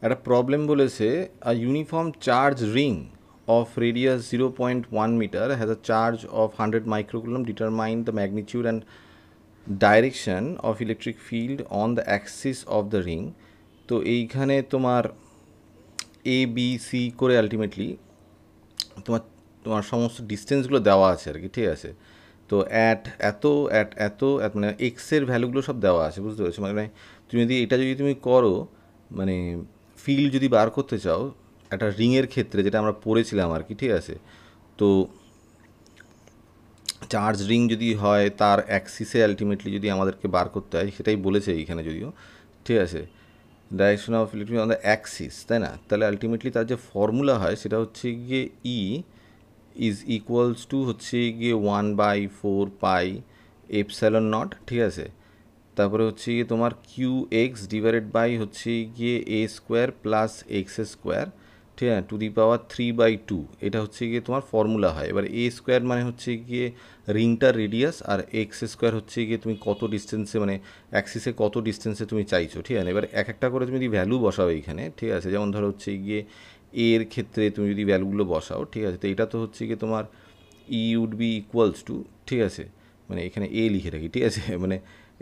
একটা প্রবলেম বলেছে, আ uniform charge ring of radius 0.1 meter has a charge of 100 microcoulomb. Determine the magnitude and direction of electric field on the axis of the ring. তো এইখানে তোমার A B C করে ultimately তোমার তোমার সমস্ত ডিস্টেন্সগুলো দেওয়া আছে আর কি, ঠিক আছে। তো এত মানে এক্সের ভ্যালুগুলো সব দেওয়া আছে, বুঝতে পেরেছো? মানে তুমি যদি এটা যদি তুমি করো, মানে ফিল্ড যদি বার করতে চাও একটা রিংয়ের ক্ষেত্রে, যেটা আমরা পড়েছিলাম আর কি, ঠিক আছে। তো চার্জ রিং যদি হয় তার অ্যাক্সিসে আলটিমেটলি যদি আমাদেরকে বার করতে হয়, সেটাই বলেছে এইখানে যদিও, ঠিক আছে। Direction of electric on the Axis, তাই না? তাহলে আলটিমেটলি তার যে ফর্মুলা হয় সেটা হচ্ছে গিয়ে ই ইজ ইকুয়ালস টু হচ্ছে গিয়ে 1/4 পাই এপসাইলন নট, ঠিক আছে। তারপরে হচ্ছে গিয়ে তোমার কিউ এক্স ডিভাইডেড বাই হচ্ছে গিয়ে এ স্কোয়ার প্লাস এক্স স্কোয়ার, ঠিক আছে, টু দি পাওয়ার 3/2। এটা হচ্ছে গিয়ে তোমার ফর্মুলা হয়। এবার এ স্কোয়ার মানে হচ্ছে গিয়ে রিংটার রেডিয়াস, আর এক্স স্কোয়ার হচ্ছে গিয়ে তুমি কত ডিস্টেন্সে, মানে অ্যাক্সিসে কত ডিস্টেন্সে তুমি চাইছো, ঠিক আছে। এবার এক একটা করে তুমি যদি ভ্যালু বসাও এইখানে, ঠিক আছে, যেমন ধরো হচ্ছে গিয়ে এর ক্ষেত্রে তুমি যদি ভ্যালুগুলো বসাও, ঠিক আছে, তো এটা তো হচ্ছে গিয়ে তোমার ই উড বি ইকুয়ালস টু, ঠিক আছে, মানে এখানে এ লিখে রাখি, ঠিক আছে, মানে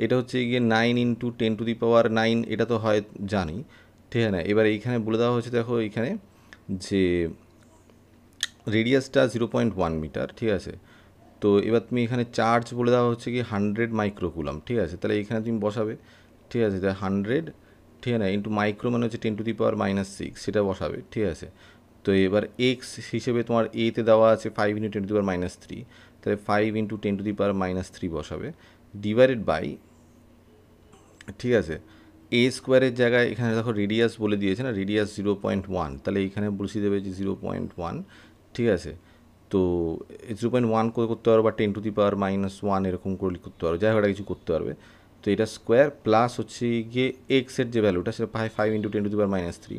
এটা হচ্ছে গিয়ে 9 × 10⁹, এটা তো হয় জানি, ঠিক আছে না। এবার এইখানে বলে দেওয়া হয়েছে, দেখো এইখানে যে রেডিয়াসটা 0.1 মিটার, ঠিক আছে। তো এবার তুমি এখানে চার্জ বলে দেওয়া হচ্ছে কি 100 মাইক্রোকুলাম, ঠিক আছে। তাহলে এখানে তুমি বসাবে, ঠিক আছে, তাহলে 100, ঠিক আছে না, ইন্টু মাইক্রো মানে হচ্ছে 10⁻⁻6, সেটা বসাবে, ঠিক আছে। তো এবার এক্স হিসেবে তোমার এতে দেওয়া আছে 5 × 10⁻³ তাহলে 5 × 10⁻³ বসাবে, ডিভাইডেড বাই, ঠিক আছে, এ স্কোয়ারের জায়গায় এখানে দেখো রেডিয়াস বলে দিয়েছে না, রেডিয়াস 0.1, তাহলে এইখানে বসিয়ে দেবে যে 0.1, ঠিক আছে। তো 0.1 করে করতে পারো, বা 10⁻⁻1 এরকম করে করতে পারো, যাই হোক কিছু করতে পারবে। তো এটা স্কোয়ার প্লাস হচ্ছে গিয়ে এক্সের যে ভ্যালুটা সেটা 5 × 10⁻³,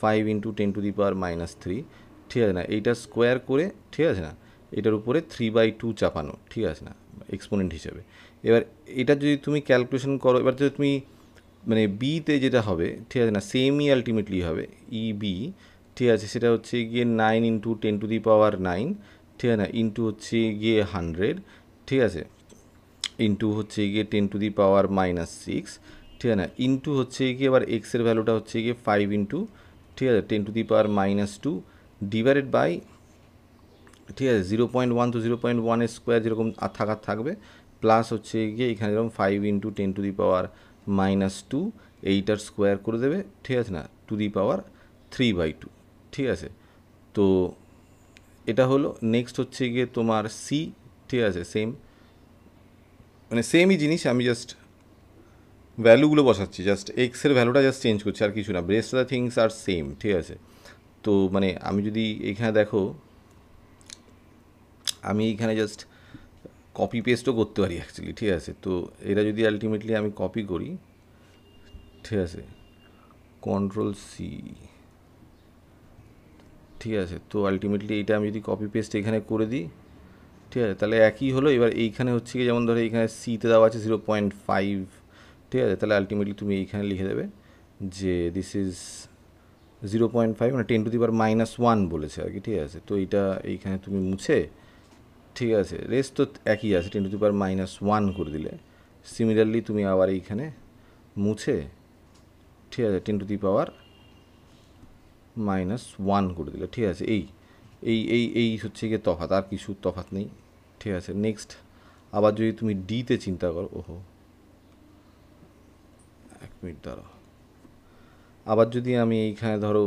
5 × 10⁻³, ঠিক আছে না, এইটা স্কোয়ার করে, ঠিক আছে না, এটার উপরে 3/2 চাপানো, ঠিক আছে না, এক্সপোনেন্ট হিসেবে। এবার এটা যদি তুমি ক্যালকুলেশন করো, এবার যদি তুমি মানে বিতে যেটা হবে, ঠিক আছে না, সেমই আলটিমেটলি হবে ই বি, ঠিক আছে, সেটা হচ্ছে গিয়ে 9 × 10⁻৯, ঠিক আছে না, ইন্টু হচ্ছে গিয়ে 100, ঠিক আছে, ইন্টু হচ্ছে গিয়ে 10⁻⁻6, ঠিক আছে না, ইন্টু হচ্ছে গিয়ে এবার এক্সের ভ্যালুটা হচ্ছে গিয়ে 5 ইন্টু, ঠিক আছে, 10⁻⁻2 ডিভাইডেড বাই, ঠিক আছে, 0.1 তো 0.1 স্কোয়ার যেরকম থাকার থাকবে, প্লাস হচ্ছে গিয়ে এখানে যেরকম 5 × 10⁻⁻2 এইটার স্কোয়ার করে দেবে, ঠিক আছে না, টু দি পাওয়ার 3/2, ঠিক আছে। তো এটা হলো। নেক্সট হচ্ছে গিয়ে তোমার সি, ঠিক আছে, সেম, মানে সেমই জিনিস, আমি জাস্ট ভ্যালুগুলো বসাচ্ছি, জাস্ট এক্সের ভ্যালুটা জাস্ট চেঞ্জ করছি, আর কিছু না, রেস্ট অফ দ্য থিংস আর সেম, ঠিক আছে। তো মানে আমি যদি এখানে দেখো, আমি এইখানে জাস্ট কপি পেস্টও করতে পারি অ্যাকচুয়ালি, ঠিক আছে। তো এটা যদি আলটিমেটলি আমি কপি করি, ঠিক আছে, কন্ট্রোল-C, ঠিক আছে, তো আলটিমেটলি এইটা আমি যদি কপি পেস্ট এখানে করে দিই, ঠিক আছে, তাহলে একই হলো। এবার এইখানে হচ্ছে কি, যেমন ধরো এইখানে সিতে দেওয়া আছে 0.5, ঠিক আছে, তাহলে আলটিমেটলি তুমি এইখানে লিখে দেবে যে দিস ইজ 0.5, মানে 10⁻⁻1 বলেছে আর কি, ঠিক আছে। তো এইটা এইখানে তুমি মুছে, ঠিক আছে, রেস্ট তো একই আছে, 10⁻⁻1 করে দিলে। সিমিলারলি তুমি আবার এইখানে মুছে, ঠিক আছে, 10⁻⁻1 করে দিলে, ঠিক আছে। এই হচ্ছে গিয়ে তফাৎ, আর কিছু তফাৎ নেই, ঠিক আছে। নেক্সট আবার যদি তুমি ডিতে চিন্তা করো, ওহো 1 মিনিট দাঁড়াও, আবার যদি আমি এইখানে ধরো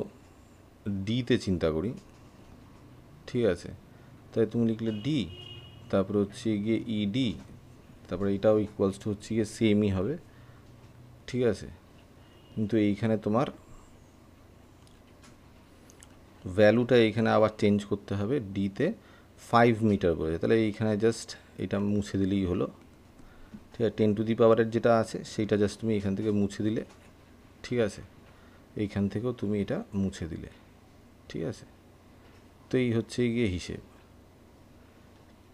ডিতে চিন্তা করি, ঠিক আছে, তাই তুমি লিখলে ডি, তারপরে হচ্ছে গিয়ে ইডি, তারপরে এটাও ইকুয়ালস টু হচ্ছে গিয়ে সেমই হবে, ঠিক আছে। কিন্তু এইখানে তোমার ভ্যালুটা এইখানে আবার চেঞ্জ করতে হবে, ডিতে 5 মিটার করে, তাহলে এইখানে জাস্ট এটা মুছে দিলেই হলো, ঠিক আছে। 10⁻⁻ যেটা আছে সেইটা জাস্ট তুমি এখান থেকে মুছে দিলে, ঠিক আছে, এইখান থেকেও তুমি এটা মুছে দিলে, ঠিক আছে। তো এই হচ্ছে গিয়ে হিসেব,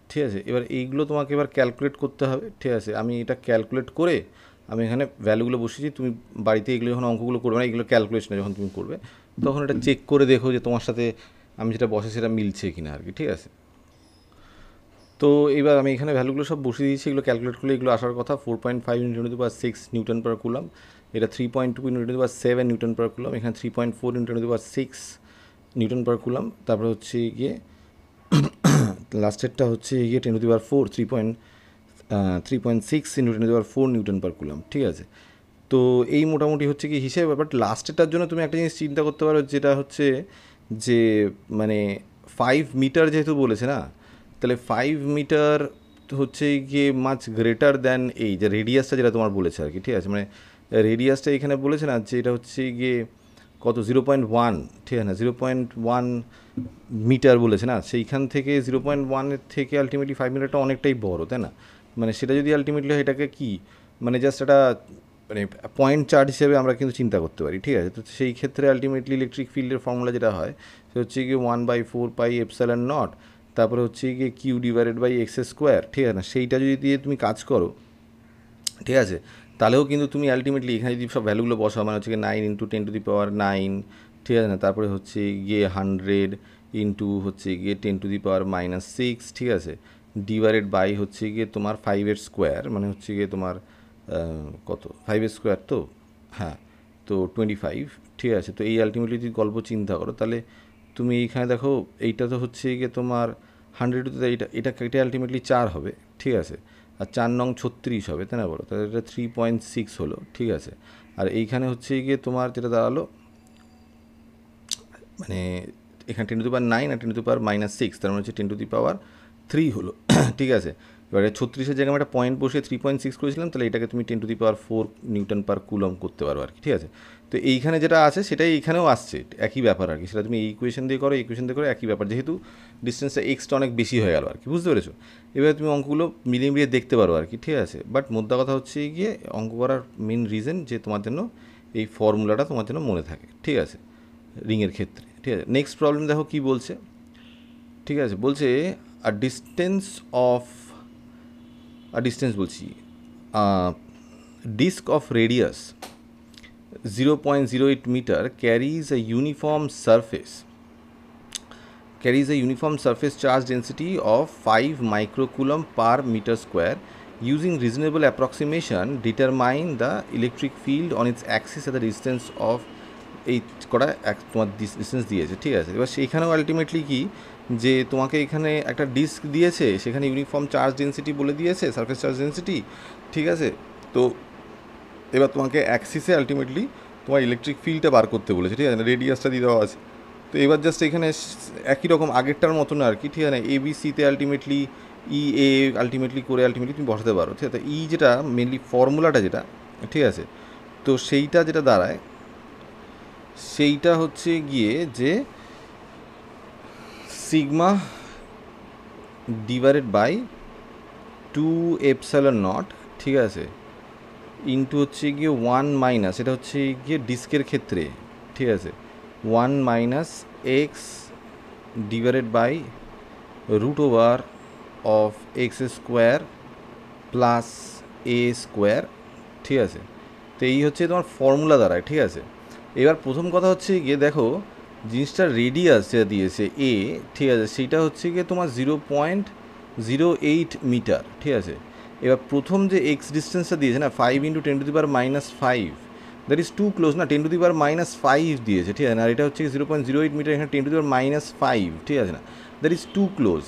ঠিক আছে। এবার এইগুলো তোমাকে এবার ক্যালকুলেট করতে হবে, ঠিক আছে। আমি এটা ক্যালকুলেট করে আমি এখানে ভ্যালুগুলো বসিয়েছি, তুমি বাড়িতে এগুলো যখন অঙ্কগুলো করবে না, এগুলো ক্যালকুলেশনে যখন তুমি করবে তখন এটা চেক করে দেখো যে তোমার সাথে আমি যেটা বসে সেটা মিলছে কিনা আর কি, ঠিক আছে। তো এবার আমি এখানে ভ্যালুগুলো সব বসিয়ে দিয়েছি, এগুলো ক্যালকুলেট করলে এগুলো আসার কথা 4.5 × 10⁶ নিউটন পার কুলাম, এটা 3.2 × 10⁷ নিউটন পার কুলাম, এখানে 3.4 × 10⁶ নিউটন পার কুলাম, তারপরে হচ্ছে গিয়ে লাস্টেরটা হচ্ছে গিয়ে 10⁴ 3.6 × 10⁴ নিউটন পার কুলাম, ঠিক আছে। তো এই মোটামুটি হচ্ছে কি হিসেবে, বাট লাস্টেরটার জন্য তুমি একটা জিনিস চিন্তা করতে পারো, যেটা হচ্ছে যে মানে 5 মিটার যেহেতু বলেছে না, তাহলে 5 মিটার হচ্ছে গিয়ে মাচ গ্রেটার দ্যান এই যে রেডিয়াসটা যেটা তোমার বলেছে আর কি, ঠিক আছে। মানে রেডিয়াসটা এখানে বলেছে না যে এটা হচ্ছে গিয়ে কত 0.1, ঠিক আছে না, 0.1 মিটার বলেছে না, সেইখান থেকে 0.1-এর থেকে আলটিমেটলি 5 মিটারটা অনেকটাই বড়, তাই না। মানে সেটা যদি আলটিমেটলি হয় এটাকে কি মানে জাস্ট একটা মানে পয়েন্ট চার্জ হিসেবে আমরা কিন্তু চিন্তা করতে পারি, ঠিক আছে। তো সেই ক্ষেত্রে আলটিমেটলি ইলেকট্রিক ফিল্ডের ফর্মুলা যেটা হয় সেটা হচ্ছে গিয়ে 1/4πε0, তারপরে হচ্ছে গিয়ে Q/x², ঠিক আছে না। সেইটা যদি দিয়ে তুমি কাজ করো, ঠিক আছে, তাহলেও কিন্তু তুমি আলটিমেটলি এখানে যদি সব ভ্যালুগুলো বসাও, মানে হচ্ছে গিয়ে 9 × 10⁹, ঠিক আছে না, তারপরে হচ্ছে গিয়ে 100 ইন্টু হচ্ছে গিয়ে 10⁻⁻6, ঠিক আছে, ডিভাইডেড বাই হচ্ছে গিয়ে তোমার 5-এর স্কোয়ার, মানে হচ্ছে গিয়ে তোমার কত 5-এর স্কোয়ার, তো হ্যাঁ, তো 25, ঠিক আছে। তো এই আলটিমেটলি যদি গল্প চিন্তা করো, তাহলে তুমি এইখানে দেখো এইটা তো হচ্ছে গিয়ে তোমার 100, এটা আলটিমেটলি 4 হবে, ঠিক আছে, আর 4 নং 36 হবে, তাই না, বলো, তাহলে এটা 3.6 হলো, ঠিক আছে। আর এইখানে হচ্ছে গিয়ে তোমার যেটা দাঁড়ালো মানে এখানে 10⁹ আর 10⁻⁻6, তার মানে হচ্ছে 10⁻³ হলো, ঠিক আছে। এবারে 36-এর জায়গায় আমি একটা পয়েন্ট বসিয়ে 3.6 করেছিলাম, তাহলে এটাকে তুমি 10⁴ নিউটন পার কুলম করতে পারো আর কি, ঠিক আছে। তো এইখানে যেটা আছে সেটাই এইখানেও আসছে, একই ব্যাপার আর কি, সেটা তুমি এই ইকুয়েশন দিয়ে করো, ইকুয়েশন দিয়ে করো, একই ব্যাপার, যেহেতু ডিস্টেন্সটা এক্সটা অনেক বেশি হয়ে গেল আর কি, বুঝতে পেরেছো। এবারে তুমি অঙ্কগুলো মিলিয়ে মিলিয়ে দেখতে পারো আর কি, ঠিক আছে। বাট মোদ্দা কথা হচ্ছে গিয়ে অঙ্ক করার মেন রিজন যে তোমার জন্য এই ফর্মুলাটা তোমার জন্য মনে থাকে, ঠিক আছে, রিংয়ের ক্ষেত্রে, ঠিক আছে। নেক্সট প্রবলেম দেখো কি বলছে, ঠিক আছে, বলছে বলছি disk of radius 0.08 meter carries a uniform surface charge density of 5 microcoulomb per meter square. Using reasonable approximation, determine the electric field on its axis at the distance of এই কটা তোমার ডিস্টেন্স দিয়েছে, ঠিক আছে। এবার সেইখানেও আলটিমেটলি কি যে তোমাকে এখানে একটা ডিস্ক দিয়েছে, সেখানে ইউনিফর্ম চার্জ ডেন্সিটি বলে দিয়েছে, সারফেস চার্জ ডেন্সিটি, ঠিক আছে। তো এবার তোমাকে অ্যাক্সিসে আলটিমেটলি তোমার ইলেকট্রিক ফিল্ডটা বার করতে বলেছে, ঠিক আছে, রেডিয়াসটা দিয়ে দেওয়া আছে। তো এবার জাস্ট এখানে একই রকম আগেরটার মতন আর কি, ঠিক আছে না, ABC-তে আলটিমেটলি EA আলটিমেটলি করে আলটিমেটলি তুমি বসাতে পারো, ঠিক আছে। ই যেটা মেনলি ফর্মুলাটা যেটা, ঠিক আছে, তো সেইটা যেটা দাঁড়ায় সেইটা হচ্ছে গিয়ে যে সিগমা ডিভাইডেড বাই 2ε0, ঠিক আছে, ইন্টু হচ্ছে গিয়ে 1 এটা হচ্ছে গিয়ে ডিস্কের ক্ষেত্রে, ঠিক আছে, 1 - x divided by √x² plus a², ঠিক আছে। তো এই হচ্ছে তোমার ফর্মুলা দাঁড়ায়, ঠিক আছে। এবার প্রথম কথা হচ্ছে গিয়ে দেখো জিনিসটা রেডিয়াস যেটা দিয়েছে এ, ঠিক আছে, সেইটা হচ্ছে গিয়ে তোমার 0.08 মিটার, ঠিক আছে। এবার প্রথম যে এক্স ডিস্টেন্সটা দিয়েছে না 5 × 10⁻⁵, দ্যাট ইজ টু ক্লোজ না, 10⁻⁵ দিয়েছে, ঠিক আছে না। আর এটা হচ্ছে 0.08 মিটার, এখানে 10⁻⁵, ঠিক আছে না, that is too close.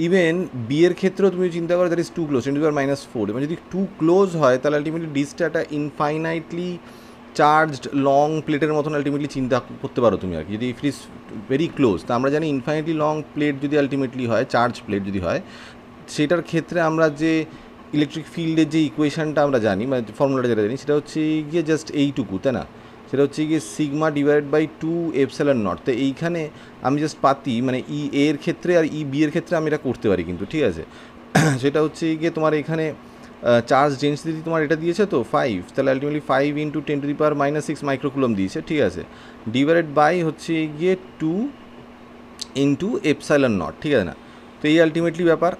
Even বিয়ের ক্ষেত্রেও তুমি চিন্তা করো, দ্যাট ইজ টু ক্লোজ, 10⁻⁴। এবার যদি টু ক্লোজ হয় তাহলে আলটিমেটলি ডিস্কটা একটা ইনফাইনাইটলি চার্জড লং প্লেটের মতন আলটিমেটলি চিন্তা করতে পারো তুমি আর কি, যদি if it is very close. তা আমরা জানি ইনফাইনাইটলি লং প্লেট যদি আলটিমেটলি হয়, চার্জ প্লেট যদি হয়, সেটার ক্ষেত্রে আমরা যে ইলেকট্রিক ফিল্ডের যে ইকুয়েশনটা আমরা জানি, মানে ফর্মুলাটা যেটা জানি, সেটা হচ্ছে গিয়ে জাস্ট এইটুকু, তাই না, সেটা হচ্ছে গিয়ে সিগমা ডিভাইডেড বাই 2ε0। তো এইখানে আমি জাস্ট পাতি মানে ই এর ক্ষেত্রে আর ই বি এর ক্ষেত্রে আমি এটা করতে পারি কিন্তু, ঠিক আছে। সেটা হচ্ছে গিয়ে তোমার এখানে চার্জ ডেন্সিটি তোমার এটা দিয়েছে তো 5, তাহলে আলটিমেটলি 5 × 10⁻⁻6 মাইক্রোকুলম দিয়েছে, ঠিক আছে, ডিভাইডেড বাই হচ্ছে গিয়ে 2 × ε0, ঠিক আছে না। তো এই আলটিমেটলি ব্যাপার।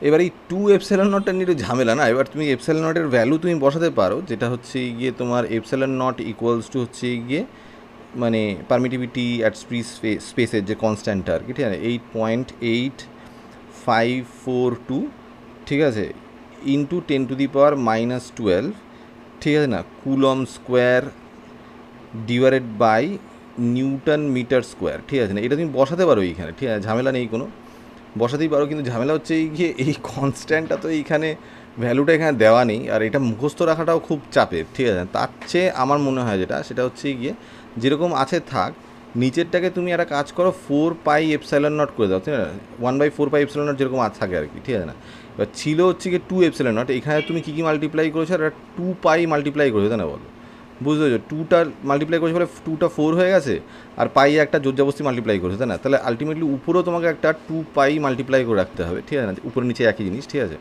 এবার এই 2 এপসাইলন নটটা নিয়ে একটু ঝামেলা না। এবার তুমি এপসাইলন নটের ভ্যালু তুমি বসাতে পারো, যেটা হচ্ছে গিয়ে তোমার এপসাইলন নট ইকুয়ালস টু হচ্ছে গিয়ে মানে পারমিটিভিটি অ্যাট ফ্রি স্পেসের যে কনস্ট্যান্টটা আর কি, ঠিক আছে, 8.8542, ঠিক আছে, ইন্টু 10⁻⁻12, ঠিক আছে না, coulomb square divided by newton metre square, ঠিক আছে না। এটা তুমি বসাতে পারো এইখানে, ঠিক আছে, ঝামেলা নেই কোনো, বসাতেই পারো। কিন্তু ঝামেলা হচ্ছে এই গিয়ে এই কনস্ট্যান্টটা তো এইখানে ভ্যালুটা এখানে দেওয়া নেই, আর এটা মুখস্থ রাখাটাও খুব চাপের, ঠিক আছে। তার চেয়ে আমার মনে হয় যেটা, সেটা হচ্ছে গিয়ে যেরকম আছে থাক, নিচেরটাকে তুমি একটা কাজ করো 4πε0 করে দাও, ঠিক আছে, 1/4πε0 যেরকম থাকে আর কি, ঠিক আছে না। এবার ছিল হচ্ছে গিয়ে 2ε0, এখানে তুমি কী কী মাল্টিপ্লাই করেছো, আর 2π মাল্টিপ্লাই করেছো, তাই না, বলো, বুঝতে পেরেছো, 2টা মাল্টিপ্লাই করেছে বলে 2টা 4 হয়ে গেছে, আর পাই একটা জোরজাবস্তি মাল্টিপ্লাই করেছে, তাই না। তাহলে আলটিমেটলি উপরেও তোমাকে একটা 2π মাল্টিপ্লাই করে রাখতে হবে, ঠিক আছে না, উপরে নিচে একই জিনিস, ঠিক আছে।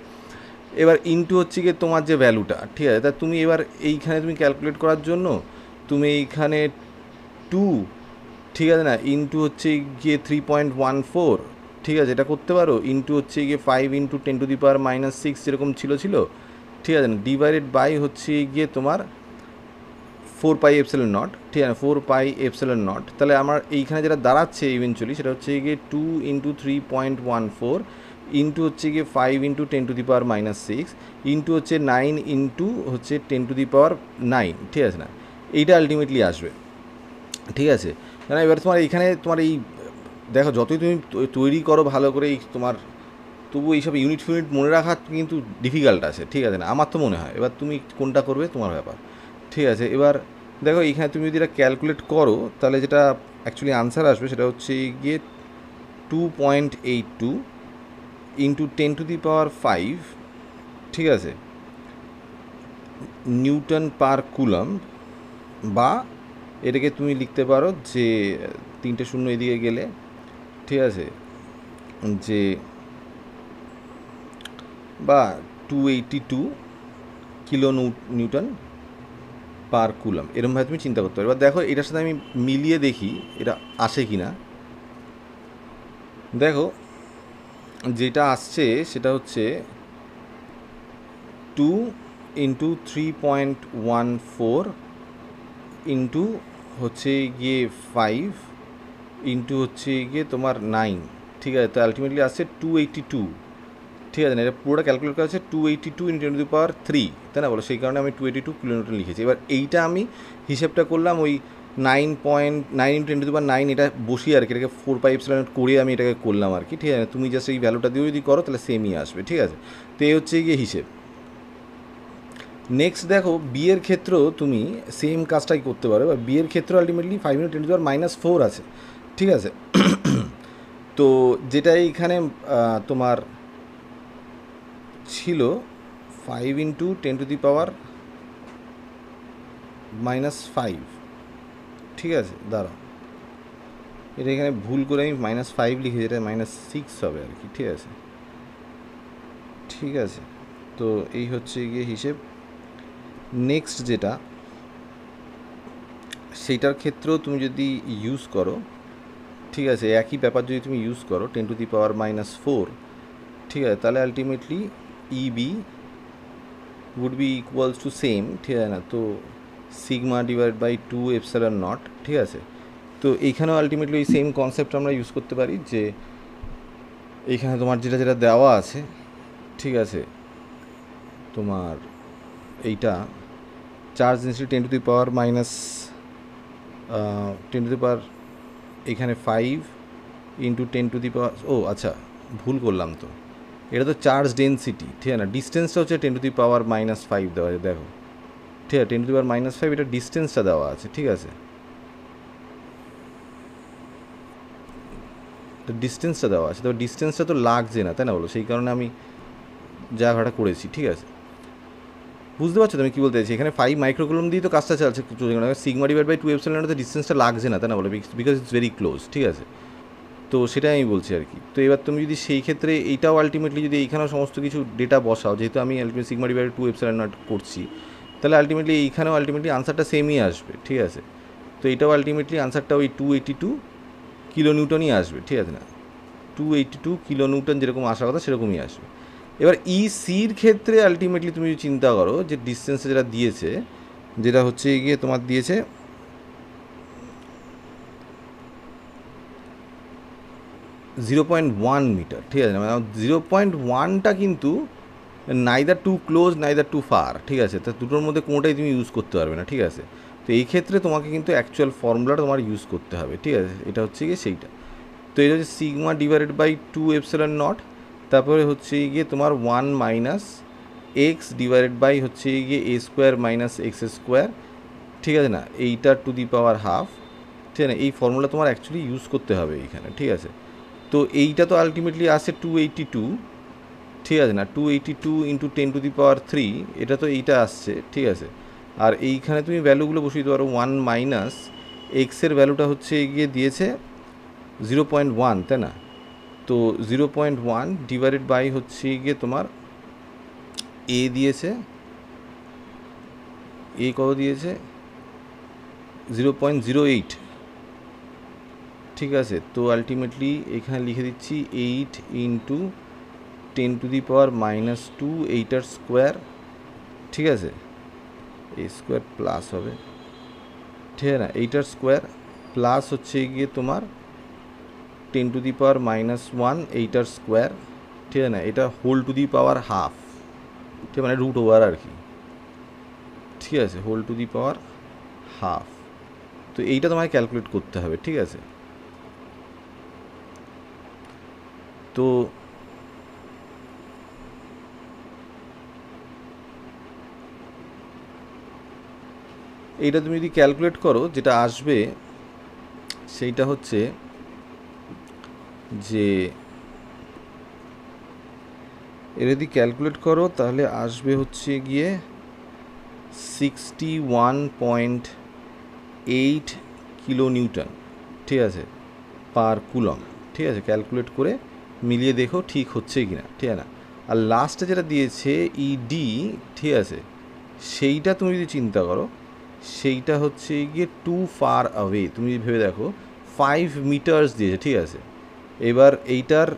এবার ইনটু হচ্ছে গিয়ে তোমার যে ভ্যালুটা, ঠিক আছে, তা তুমি এবার এইখানে তুমি ক্যালকুলেট করার জন্য তুমি এইখানে 2, ঠিক আছে না, ইনটু হচ্ছে গিয়ে 3.14, ঠিক আছে, এটা করতে পারো, ইনটু হচ্ছে গিয়ে 5 × 10⁻⁻6 যেরকম ছিল, ঠিক আছে না, ডিভাইডেড বাই হচ্ছে গিয়ে তোমার 4πε0, ঠিক আছে, 4πε0। তাহলে আমার এইখানে যেটা দাঁড়াচ্ছে ইভেনচুয়ালি সেটা হচ্ছে গিয়ে 2 × 3.14 ইন্টু হচ্ছে গিয়ে 5 × 10⁻⁻6 ইন্টু হচ্ছে 9 ইন্টু হচ্ছে 10⁻9, ঠিক আছে না, এইটা আলটিমেটলি আসবে, ঠিক আছে। না এবার তোমার এইখানে তোমার এই দেখো, যতই তুমি তৈরি করো ভালো করে এই তোমার, তবু এইসব ইউনিট ফিউনিট মনে রাখা কিন্তু ডিফিকাল্ট আছে, ঠিক আছে না, আমার তো মনে হয়। এবার তুমি কোনটা করবে তোমার ব্যাপার, ঠিক আছে। এবার দেখো এইখানে তুমি যদি এটা ক্যালকুলেট করো, তাহলে যেটা অ্যাকচুয়ালি আনসার আসবে সেটা হচ্ছে গিয়ে 2.82 ইন্টু 10⁵, ঠিক আছে, নিউটন পার কুলম, বা এটাকে তুমি লিখতে পারো যে 3টে শূন্য এদিকে গেলে, ঠিক আছে, যে বা 282 কিলো নিউটন পার কুলম, এরকমভাবে তুমি চিন্তা করতে পারো। এবার দেখো এটার সাথে আমি মিলিয়ে দেখি এটা আসে কি না। দেখো যেটা আসছে সেটা হচ্ছে 2 × 3.14 ইন্টু হচ্ছে গিয়ে 5 ইন্টু হচ্ছে গিয়ে তোমার 9, ঠিক আছে, তো আলটিমেটলি আসছে 282, ঠিক আছে না, এটা পুরোটা ক্যালকুলেট করা আছে 282 × 10⁻3, তাই না, বলো, সেই কারণে আমি 282 কিলোমিটার লিখেছি। এবার এইটা আমি হিসেবটা করলাম ওই 9.9 × 10⁻9 এটা বসিয়ে আর কি, এটাকে 4πε0 করে আমি এটাকে করলাম আর কি, ঠিক আছে, তুমি জাস্ট এই ভ্যালুটা দিয়ে যদি করো তাহলে সেমই আসবে, ঠিক আছে। তো এই হচ্ছে গিয়ে হিসেব। নেক্সট দেখো বিয়ের ক্ষেত্রেও তুমি সেম কাজটাই করতে পারো। বা বিয়ের ক্ষেত্রে আলটিমেটলি 5 × 10⁻4 আছে, ঠিক আছে। তো যেটা এইখানে তোমার ছিল 5 × 10⁻⁻5, ঠিক আছে, দাঁড়াও, এটা এখানে ভুল করে আমি -5 লিখেছি, এটা -6 হবে আর কি, ঠিক আছে, ঠিক আছে। তো এই হচ্ছে গিয়ে হিসেব। নেক্সট যেটা, সেইটার ক্ষেত্রেও তুমি যদি ইউজ করো, ঠিক আছে, একই ব্যাপার যদি তুমি ইউজ করো 10⁻⁻4, ঠিক আছে, তাহলে ultimately EB would be equals to same, ঠিক আছে না, তো সিগমা ডিভাইড বাই 2ε0, ঠিক আছে। তো এইখানেও আলটিমেটলি ওই সেম কনসেপ্ট আমরা ইউজ করতে পারি, যে এইখানে তোমার যেটা যেটা দেওয়া আছে, ঠিক আছে, তোমার এইটা চার্জ ডেন্সিটি 10⁻⁻10⁻, এখানে 5 × 10⁻, ও আচ্ছা ভুল করলাম তো, এটা তো চার্জ ডেন্সিটি, ঠিক আছে না, ডিস্টেন্সটা হচ্ছে 10⁻⁻5 দেওয়া আছে, দেখো, ঠিক আছে, 10⁻⁻5 এটা ডিস্টেন্সটা দেওয়া আছে, ঠিক আছে, তো ডিস্টেন্সটা দেওয়া আছে, তো ডিস্টেন্সটা তো লাগছে না, তাই না, বলো, সেই কারণে আমি যা ঘাটা করেছি, ঠিক আছে, বুঝতে পারছো তুমি কী বলতে চাইছি। এখানে 5 মাইক্রোকুলম দিয়ে তো কাজটা চলছে, সিগমা ডিভাইড বাই 2ε0 তো ডিস্টেন্সটা লাগছে না, তাই না, বলো, বিকজ ইটস ভেরি ক্লোজ, ঠিক আছে। তো সেটাই আমি বলছি আর কি। তো এবার তুমি যদি সেই ক্ষেত্রে এইটাও আলটিমেটলি যদি এইখানেও সমস্ত কিছু ডেটা বসাও, যেহেতু আমি আলটিমেটলি সিগমা ডিভাইড 2ε0 করছি, তাহলে আলটিমেটলি এইখানেও আলটিমেটলি আনসারটা সেমই আসবে, ঠিক আছে। তো এইটাও আলটিমেটলি আনসারটা ওই 282 কিলো নিউটনই আসবে, ঠিক আছে না, 282 কিলো নিউটন যেরকম আসার কথা সেরকমই আসবে। এবার ইসির ক্ষেত্রে আলটিমেটলি তুমি যদি চিন্তা করো যে ডিস্টেন্সে যেটা দিয়েছে, যেটা হচ্ছে গিয়ে তোমার দিয়েছে 0.1 মিটার, ঠিক আছে, মানে 0.1টা কিন্তু neither too close neither too far, ঠিক আছে, তা দুটোর মধ্যে কোনোটাই তুমি ইউজ করতে পারবে না, ঠিক আছে। তো এই ক্ষেত্রে তোমাকে কিন্তু অ্যাকচুয়াল ফর্মুলাটা তোমার ইউজ করতে হবে, ঠিক আছে, এটা হচ্ছে গিয়ে সেইটা। তো এটা হচ্ছে sigma divided by 2 epsilon naught, তারপরে হচ্ছে গিয়ে তোমার 1 মাইনাস এক্স ডিভাইডেড বাই হচ্ছে গিয়ে এ স্কোয়ার মাইনাস এক্স স্কোয়ার, ঠিক আছে না, এইটা টু দি পাওয়ার হাফ, ঠিক আছে, এই ফর্মুলা তোমার অ্যাকচুয়ালি ইউজ করতে হবে এইখানে, ঠিক আছে। তো এইটা তো আলটিমেটলি আসে 282, ঠিক আছে না, 282 ইন্টু 10⁻³ এটা তো এইটা আসছে, ঠিক আছে। আর এইখানে তুমি ভ্যালুগুলো বসিয়ে দিতে পারো। 1 মাইনাস এক্সের ভ্যালুটা হচ্ছে গিয়ে দিয়েছে 0.1, তাই না। তো 0.1 ডিভাইডেড বাই হচ্ছে গিয়ে তোমার এ দিয়েছে, এ কত দিয়েছে 0.08, ঠিক আছে। তো আলটিমেটলি এখানে লিখে দিচ্ছি 8 ইন্টু 10⁻², এইটার স্কোয়ার, ঠিক আছে, এই স্কোয়ার প্লাস হবে, ঠিক আছে না, এইটার স্কোয়ার প্লাস হচ্ছে গিয়ে তোমার 10⁻⁻1 এইটার স্কোয়ার, ঠিক আছে না, এটা whole to the power half, ঠিক মানে রুট ওভার আর কি, ঠিক আছে, whole to the power half. তো এইটা তোমায় ক্যালকুলেট করতে হবে, ঠিক আছে। তো এইটা তুমি যদি ক্যালকুলেট করো যেটা আসবে সেইটা হচ্ছে যে এটা যদি ক্যালকুলেট করো তাহলে আসবে হচ্ছে গিয়ে 61.8 কিলো নিউটন, ঠিক আছে, পার কুলম, ঠিক আছে। ক্যালকুলেট করে মিলিয়ে দেখো ঠিক হচ্ছে কি না, ঠিক আছে না। আর লাস্টে যেটা দিয়েছে ইডি, ঠিক আছে, সেইটা তুমি যদি চিন্তা করো সেইটা হচ্ছে গিয়ে টু ফার অ্যাওয়ে, তুমি ভেবে দেখো 5 মিটার্স দিয়েছে, ঠিক আছে। এবার এইটার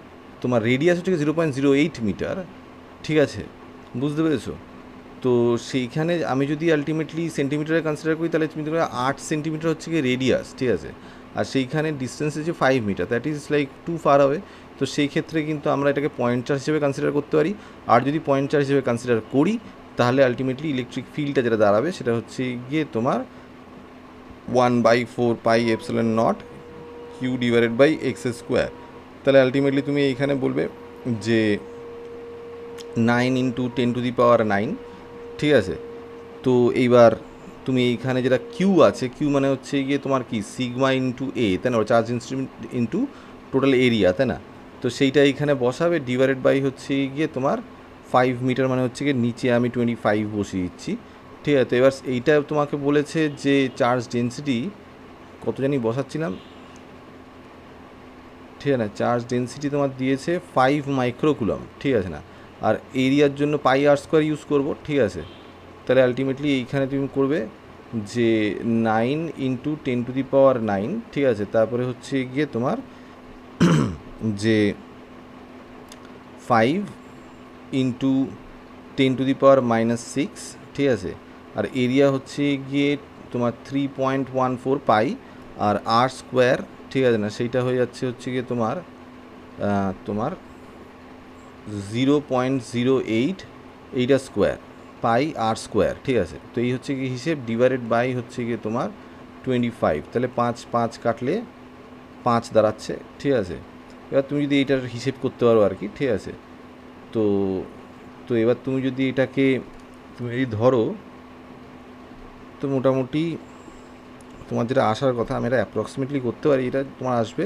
তোমার রেডিয়াস হচ্ছে 0.08 মিটার, ঠিক আছে, বুঝতে পেরেছো। তো সেইখানে আমি যদি আলটিমেটলি সেন্টিমিটারে কনসিডার করি তাহলে তুমি দেখবে 8 সেন্টিমিটার হচ্ছে গিয়ে রেডিয়াস, ঠিক আছে, আর সেইখানে ডিস্টেন্স হচ্ছে 5 metre, that is like too far হবে। তো সেই ক্ষেত্রে কিন্তু আমরা এটাকে পয়েন্ট চার্জ হিসেবে কনসিডার করতে পারি। আর যদি পয়েন্ট চার্জ হিসেবে কনসিডার করি তাহলে আলটিমেটলি ইলেকট্রিক ফিল্ডটা যেটা দাঁড়াবে সেটা হচ্ছে গিয়ে তোমার 1/4 pi epsilon naught q divided by x square. তাহলে আলটিমেটলি তুমি এইখানে বলবে যে 9 ইন্টু 10⁹, ঠিক আছে। তো এইবার তুমি এইখানে যেটা কিউ আছে, কিউ মানে হচ্ছে গিয়ে তোমার কি সিগমা ইন্টু এ, তাই না, charge instrument into total area, তাই না। তো সেইটা এইখানে বসাবে ডিভাইডেড বাই হচ্ছে গিয়ে তোমার 5 মিটার, মানে হচ্ছে গিয়ে নিচে আমি 25 বসিয়ে দিচ্ছি, ঠিক আছে। তো এবার এইটা তোমাকে বলেছে যে চার্জ ডেন্সিটি কত জানি বসাচ্ছিলাম, ঠিক আছে না, চার্জ ডেন্সিটি তোমার দিয়েছে 5 মাইক্রোকুলম, ঠিক আছে না। আর এরিয়ার জন্য πr² ইউজ করব, ঠিক আছে। তাহলে আলটিমেটলি এইখানে তুমি করবে যে 9 ইন্টু 10⁹, ঠিক আছে, তারপরে হচ্ছে গিয়ে তোমার যে 5 ইন্টু 10⁻⁻6, ঠিক আছে। আর এরিয়া হচ্ছে গিয়ে তোমার 3.14 পাই, আর আর স্কোয়ার, ঠিক আছে না, সেইটা হয়ে যাচ্ছে হচ্ছে গিয়ে তোমার 0.08 এইটা স্কোয়ার পাই আর স্কোয়ার, ঠিক আছে। তো এই হচ্ছে গিয়ে হিসেব ডিভাইডেড বাই হচ্ছে গিয়ে তোমার 25, তাহলে 5 কাটলে 5 দাঁড়াচ্ছে, ঠিক আছে। এবার তুমি যদি এইটার হিসেব করতে পারো আর কি, ঠিক আছে। তো তো এবার তুমি যদি এটাকে তুমি যদি ধরো তো মোটামুটি তোমার যেটা আসার কথা, আমি এটা অ্যাপ্রক্সিমেটলি করতে পারি, এটা তোমার আসবে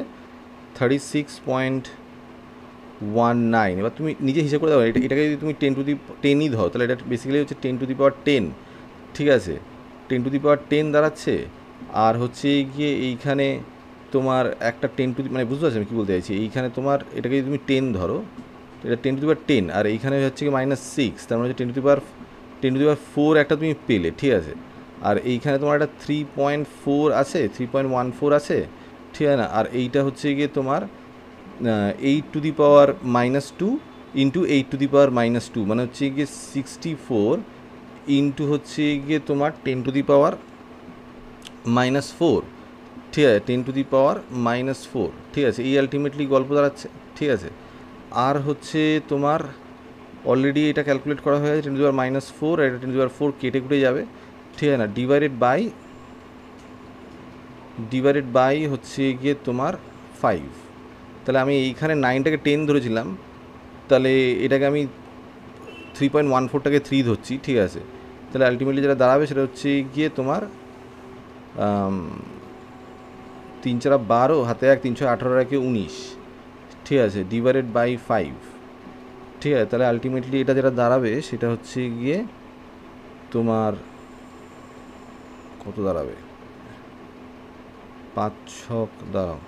36.19। এবার তুমি নিজে হিসেব করে দাও, এটাকে যদি তুমি 10 ধরো তাহলে এটা বেসিক্যালি হচ্ছে 10⁻10, ঠিক আছে, 10⁻10 দাঁড়াচ্ছে। আর হচ্ছে গিয়ে এইখানে তোমার একটা 10 মানে বুঝতে পারছি আমি কী বলতে চাইছি, এইখানে তোমার এটাকে যদি তুমি 10 ধরো, এটা 10⁻10, আর এইখানে হচ্ছে কি -6, তার মানে হচ্ছে 10⁻4 একটা তুমি পেলে, ঠিক আছে। আর এইখানে তোমার একটা 3.4 আছে, 3.14 আছে, ঠিক আছে না। আর এইটা হচ্ছে গিয়ে তোমার 8⁻2 ইন্টু 8⁻², মানে হচ্ছে গিয়ে 64 ইন্টু হচ্ছে গিয়ে তোমার 10⁻⁻4, ঠিক আছে, 10⁻⁻4, ঠিক আছে, এই আলটিমেটলি গল্প দাঁড়াচ্ছে, ঠিক আছে। আর হচ্ছে তোমার অলরেডি এটা ক্যালকুলেট করা হয়ে গেছে, 10⁻⁻4 আর এটা 10⁻4 কেটে কুটে যাবে, ঠিক আছে না, ডিভাইডেড বাই হচ্ছে গিয়ে তোমার 5। তাহলে আমি এইখানে 9টাকে 10 ধরেছিলাম, তাহলে এটাকে আমি 3.14টাকে 3 ধরছি, ঠিক আছে। তাহলে আলটিমেটলি যেটা দাঁড়াবে সেটা হচ্ছে গিয়ে তোমার 3 4 12, হাতে 1 3 6 18 রাখে 19, ঠিক আছে, ডিভাইডেড বাই 5, ঠিক আছে। তাহলে আলটিমেটলি এটা যেটা দাঁড়াবে সেটা হচ্ছে গিয়ে তোমার কত দাঁড়াবে, 5 6 দাঁড়াও,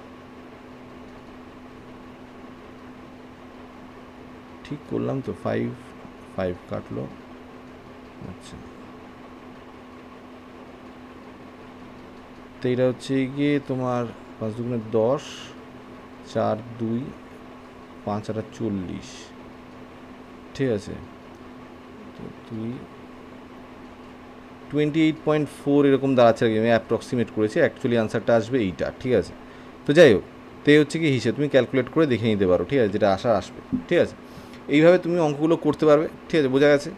ঠিক করলাম তো, 5 কাটলো, আচ্ছা। তো এটা হচ্ছে গিয়ে তোমার 5 2 10, 4 2 5 8 40, ঠিক আছে। তো 28.4 এরকম দাঁড়াচ্ছে আর কি, আমি অ্যাপ্রক্সিমেট করেছি, অ্যাকচুয়ালি আনসারটা আসবে এইটা, ঠিক আছে। তো যাই হোক, তো এই হচ্ছে কি হিসেবে তুমি ক্যালকুলেট করে দেখে নিতে পারো, ঠিক আছে, যেটা আসবে, ঠিক আছে। এইভাবে তুমি অঙ্কগুলো করতে পারবে, ঠিক আছে, বোঝা গেছে।